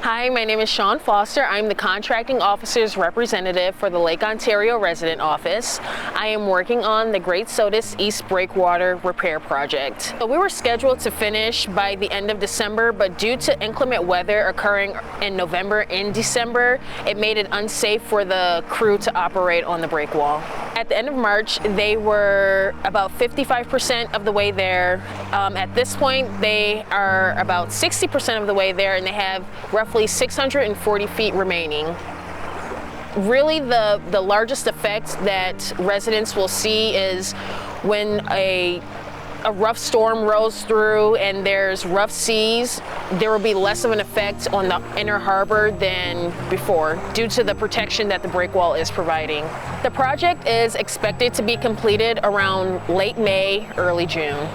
Hi, my name is Sean Foster. I'm the contracting officer's representative for the Lake Ontario resident office. I am working on the Great Sodus East Breakwater repair project. So we were scheduled to finish by the end of December, but due to inclement weather occurring in November and December, it made it unsafe for the crew to operate on the breakwall. At the end of March, they were about 55% of the way there. At this point, they are about 60% of the way there, and they have roughly 640 feet remaining. Really, the largest effect that residents will see is when a rough storm rolls through and there's rough seas, there will be less of an effect on the inner harbor than before due to the protection that the breakwall is providing. The project is expected to be completed around late May, early June.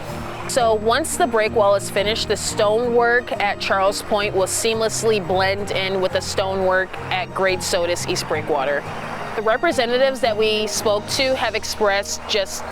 So once the breakwall is finished, the stonework at Sodus Point will seamlessly blend in with the stonework at Great Sodus East Breakwater. The representatives that we spoke to have expressed just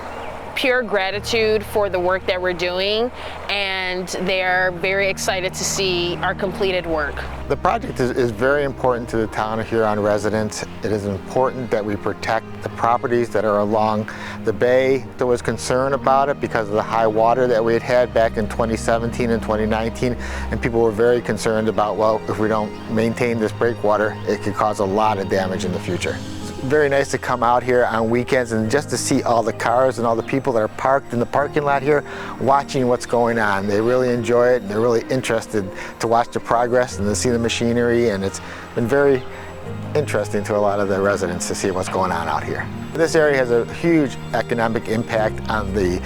pure gratitude for the work that we're doing, and they are very excited to see our completed work. The project is very important to the Town of Huron residents. It is important that we protect the properties that are along the bay. There was concern about it because of the high water that we had back in 2017 and 2019, and people were very concerned about, well, if we don't maintain this breakwater, it could cause a lot of damage in the future. Very nice to come out here on weekends and just to see all the cars and all the people that are parked in the parking lot here watching what's going on. They really enjoy it, and they're really interested to watch the progress and to see the machinery, and it's been very interesting to a lot of the residents to see what's going on out here. This area has a huge economic impact on the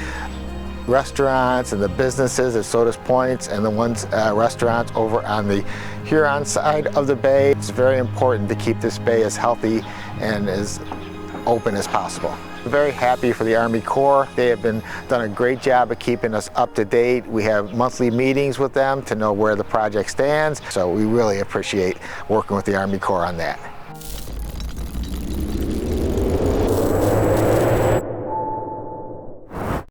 restaurants and the businesses at Sodus Point and the restaurants over on the Huron side of the bay. It's very important to keep this bay as healthy and as open as possible. I'm very happy for the Army Corps. They have done a great job of keeping us up to date. We have monthly meetings with them to know where the project stands, so we really appreciate working with the Army Corps on that.